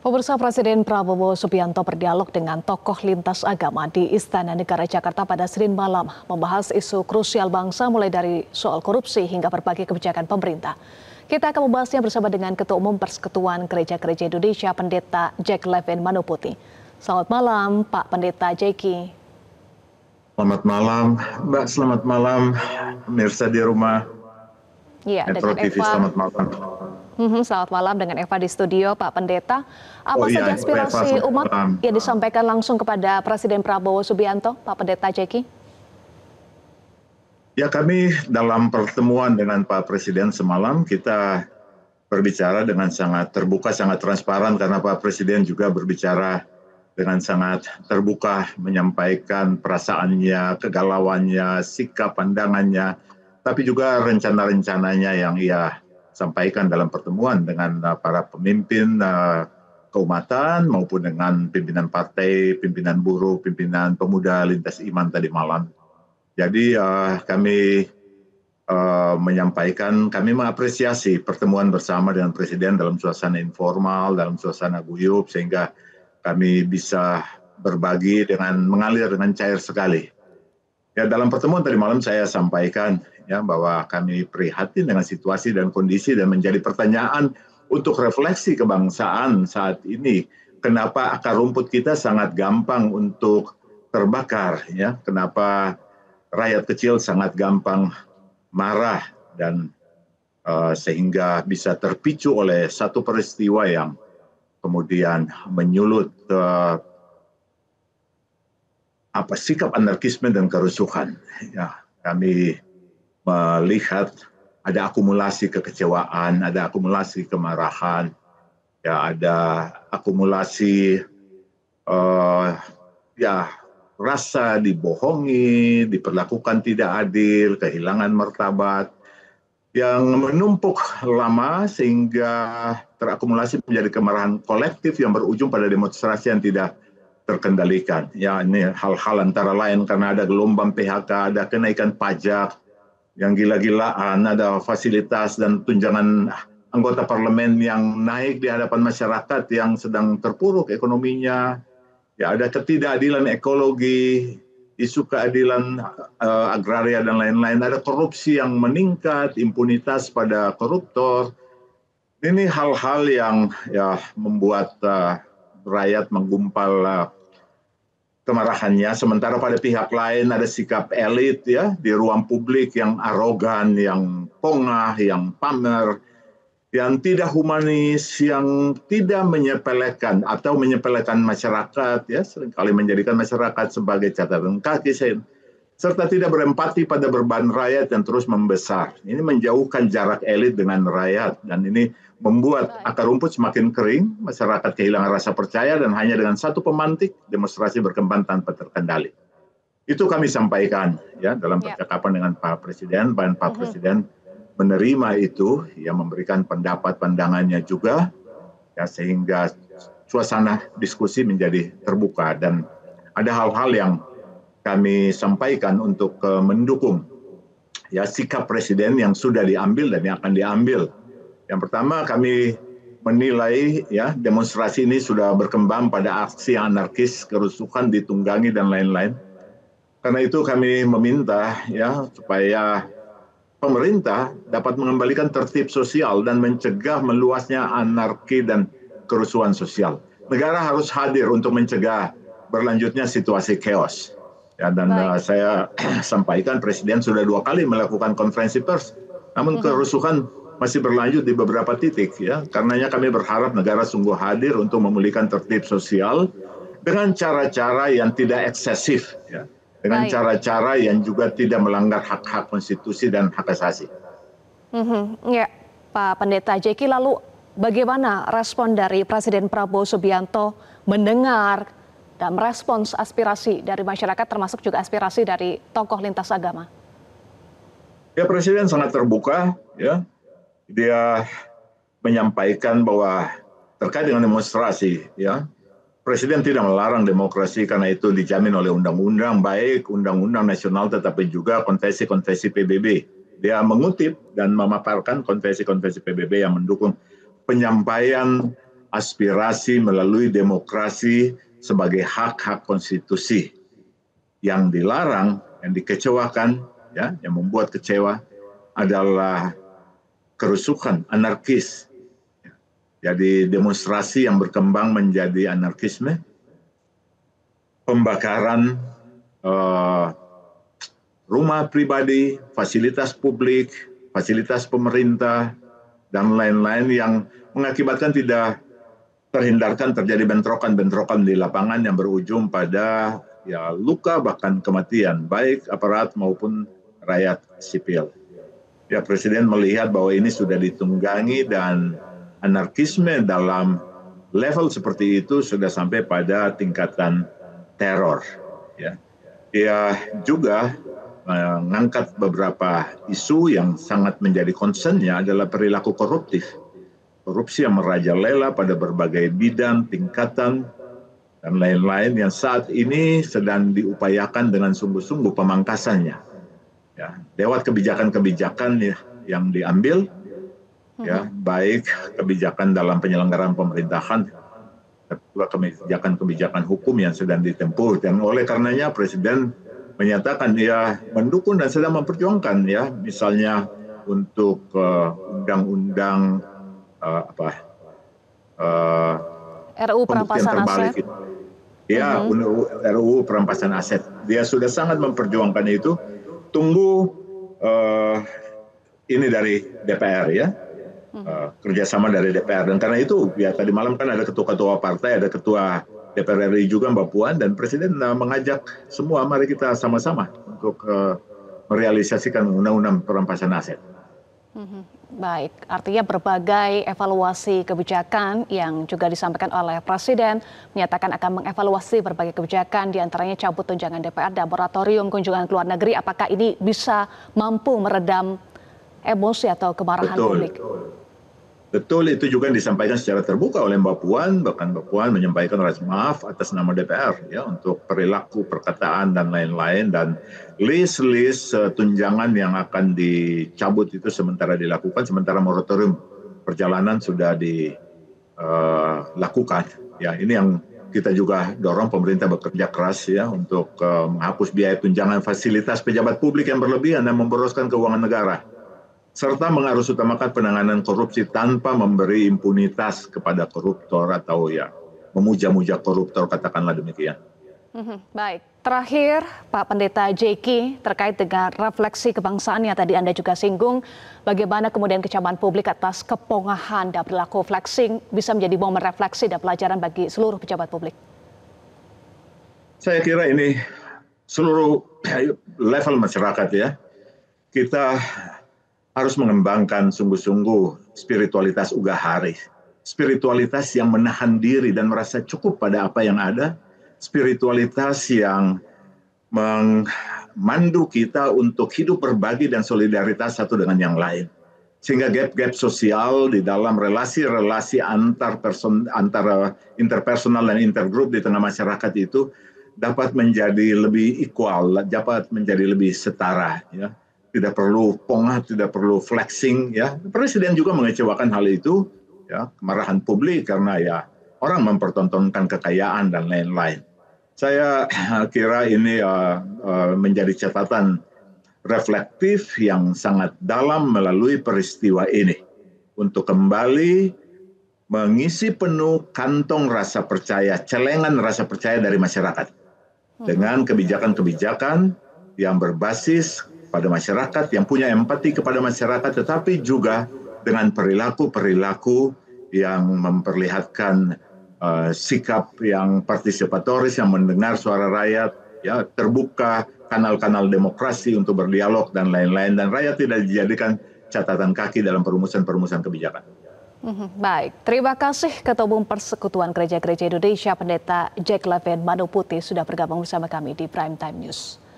Pemirsa, Presiden Prabowo Subianto berdialog dengan tokoh lintas agama di Istana Negara Jakarta pada Senin malam, membahas isu krusial bangsa mulai dari soal korupsi hingga berbagai kebijakan pemerintah. Kita akan membahasnya bersama dengan Ketua Umum Persekutuan Gereja-Gereja Indonesia, Pendeta Jack Levin Manoputi. Selamat malam, Pak Pendeta Jacky. Selamat malam, Mbak. Selamat malam, pemirsa di rumah. Iya, Metro dengan TV, Eva. selamat malam. Selamat malam dengan Eva di studio, Pak Pendeta. Apa saja aspirasi Eva, umat malam. yang disampaikan langsung kepada Presiden Prabowo Subianto, Pak Pendeta Jacky? Ya, kami dalam pertemuan dengan Pak Presiden semalam, kita berbicara dengan sangat terbuka, sangat transparan, karena Pak Presiden juga berbicara dengan sangat terbuka, menyampaikan perasaannya, kegalauannya, sikap pandangannya, tapi juga rencana-rencananya yang ia sampaikan dalam pertemuan dengan para pemimpin keumatan maupun dengan pimpinan partai, pimpinan buruh, pimpinan pemuda lintas iman tadi malam. Jadi kami menyampaikan, kami mengapresiasi pertemuan bersama dengan Presiden dalam suasana informal, dalam suasana guyup, sehingga kami bisa berbagi dengan mengalir dengan cair sekali. Ya, dalam pertemuan tadi malam saya sampaikan ya bahwa kami prihatin dengan situasi dan kondisi dan menjadi pertanyaan untuk refleksi kebangsaan saat ini. Kenapa akar rumput kita sangat gampang untuk terbakar ya? Kenapa rakyat kecil sangat gampang marah dan sehingga bisa terpicu oleh satu peristiwa yang kemudian menyulut sikap anarkisme dan kerusuhan. Ya, kami melihat ada akumulasi kekecewaan, ada akumulasi kemarahan, ya ada akumulasi rasa dibohongi, diperlakukan tidak adil, kehilangan martabat yang menumpuk lama sehingga terakumulasi menjadi kemarahan kolektif yang berujung pada demonstrasi yang tidak terkendalikan. Ya, ini hal-hal antara lain karena ada gelombang PHK, ada kenaikan pajak yang gila-gilaan, ada fasilitas dan tunjangan anggota parlemen yang naik di hadapan masyarakat yang sedang terpuruk ekonominya. Ya, ada ketidakadilan ekologi, isu keadilan agraria dan lain-lain, ada korupsi yang meningkat, impunitas pada koruptor. Ini hal-hal yang ya membuat rakyat menggumpal kemarahannya, sementara pada pihak lain ada sikap elit ya di ruang publik yang arogan, yang pongah, yang pamer, yang tidak humanis, yang tidak menyepelekan atau menyepelekan masyarakat ya, seringkali menjadikan masyarakat sebagai catatan kaki, serta tidak berempati pada beban rakyat yang terus membesar. Ini menjauhkan jarak elit dengan rakyat dan ini membuat akar rumput semakin kering, masyarakat kehilangan rasa percaya dan hanya dengan satu pemantik demonstrasi berkembang tanpa terkendali. Itu kami sampaikan ya dalam percakapan dengan Pak Presiden, dan Pak Presiden menerima itu, ya memberikan pendapat pandangannya juga, ya sehingga suasana diskusi menjadi terbuka dan ada hal-hal yang kami sampaikan untuk mendukung ya sikap Presiden yang sudah diambil dan yang akan diambil. Yang pertama, kami menilai ya demonstrasi ini sudah berkembang pada aksi anarkis, kerusuhan ditunggangi dan lain-lain. Karena itu kami meminta ya supaya pemerintah dapat mengembalikan tertib sosial dan mencegah meluasnya anarki dan kerusuhan sosial. Negara harus hadir untuk mencegah berlanjutnya situasi chaos. Ya, dan saya sampaikan Presiden sudah 2 kali melakukan konferensi pers, namun kerusuhan masih berlanjut di beberapa titik ya. Karenanya kami berharap negara sungguh hadir untuk memulihkan tertib sosial dengan cara-cara yang tidak eksesif ya. Dengan cara-cara yang juga tidak melanggar hak-hak konstitusi dan hak asasi. Ya, Pak Pendeta Jacky, lalu bagaimana respon dari Presiden Prabowo Subianto mendengar dan merespons aspirasi dari masyarakat termasuk juga aspirasi dari tokoh lintas agama? Ya, Presiden sangat terbuka ya. Dia menyampaikan bahwa terkait dengan demonstrasi ya, Presiden tidak melarang demokrasi karena itu dijamin oleh undang-undang, baik undang-undang nasional tetapi juga konvensi-konvensi PBB. Dia mengutip dan memaparkan konvensi-konvensi PBB yang mendukung penyampaian aspirasi melalui demokrasi sebagai hak-hak konstitusi. Yang dilarang, yang dikecewakan, ya, yang membuat kecewa adalah kerusuhan, anarkis. Jadi demonstrasi yang berkembang menjadi anarkisme, pembakaran rumah pribadi, fasilitas publik, fasilitas pemerintah, dan lain-lain yang mengakibatkan tidak terhindarkan terjadi bentrokan-bentrokan di lapangan yang berujung pada ya luka bahkan kematian, baik aparat maupun rakyat sipil. Ya, Presiden melihat bahwa ini sudah ditunggangi dan anarkisme dalam level seperti itu sudah sampai pada tingkatan teror. Ya, dia juga mengangkat beberapa isu yang sangat menjadi concern-nya adalah perilaku koruptif. Korupsi yang merajalela pada berbagai bidang, tingkatan, dan lain-lain yang saat ini sedang diupayakan dengan sungguh-sungguh pemangkasannya. Ya, lewat kebijakan-kebijakan yang diambil, ya, baik kebijakan dalam penyelenggaraan pemerintahan, kedua kebijakan-kebijakan hukum yang sedang ditempuh. Dan oleh karenanya Presiden menyatakan dia mendukung dan sedang memperjuangkan, ya, misalnya untuk undang-undang RUU perampasan aset. Ya, RUU perampasan aset. Dia sudah sangat memperjuangkan itu. Tunggu ini dari DPR, ya, kerjasama dari DPR. Dan karena itu, ya tadi malam kan ada ketua-ketua partai, ada ketua DPR RI juga Mbak Puan, dan Presiden mengajak semua, mari kita sama-sama untuk merealisasikan undang-undang perampasan aset. Baik, artinya berbagai evaluasi kebijakan yang juga disampaikan oleh Presiden menyatakan akan mengevaluasi berbagai kebijakan, diantaranya cabut tunjangan DPR dan moratorium kunjungan ke luar negeri. Apakah ini bisa mampu meredam emosi atau kemarahan publik? Betul, itu juga disampaikan secara terbuka oleh Mbak Puan, bahkan Mbak Puan menyampaikan rasa maaf atas nama DPR, ya, untuk perilaku, perkataan, dan lain-lain, dan list tunjangan yang akan dicabut itu sementara dilakukan, sementara moratorium perjalanan sudah dilakukan. Ya, ini yang kita juga dorong pemerintah bekerja keras, ya, untuk menghapus biaya tunjangan fasilitas pejabat publik yang berlebihan dan memboroskan keuangan negara, serta mengharusutamakan penanganan korupsi tanpa memberi impunitas kepada koruptor atau ya memuja-muja koruptor, katakanlah demikian. Baik, terakhir Pak Pendeta Jeki, terkait dengan refleksi kebangsaan yang tadi Anda juga singgung, bagaimana kemudian kecaman publik atas kepongahan dan perilaku flexing bisa menjadi momen refleksi dan pelajaran bagi seluruh pejabat publik? Saya kira ini seluruh level masyarakat, ya, kita harus mengembangkan sungguh-sungguh spiritualitas ugahari. Spiritualitas yang menahan diri dan merasa cukup pada apa yang ada. Spiritualitas yang memandu kita untuk hidup berbagi dan solidaritas satu dengan yang lain. Sehingga gap-gap sosial di dalam relasi-relasi antara interpersonal dan intergrup di tengah masyarakat itu dapat menjadi lebih equal, dapat menjadi lebih setara, ya. Tidak perlu pongah, tidak perlu flexing, ya. Presiden juga mengecewakan hal itu, ya, kemarahan publik karena ya orang mempertontonkan kekayaan dan lain-lain. Saya kira ini menjadi catatan reflektif yang sangat dalam melalui peristiwa ini untuk kembali mengisi penuh kantong rasa percaya, celengan rasa percaya dari masyarakat dengan kebijakan-kebijakan yang berbasis pada masyarakat, yang punya empati kepada masyarakat, tetapi juga dengan perilaku-perilaku yang memperlihatkan sikap yang partisipatoris, yang mendengar suara rakyat, ya, terbuka kanal-kanal demokrasi untuk berdialog dan lain-lain, dan rakyat tidak dijadikan catatan kaki dalam perumusan-perumusan kebijakan. Baik, terima kasih Ketua Umum Persekutuan Gereja-Gereja Indonesia Pendeta Jack Levin Manuputi sudah bergabung bersama kami di Prime Time News.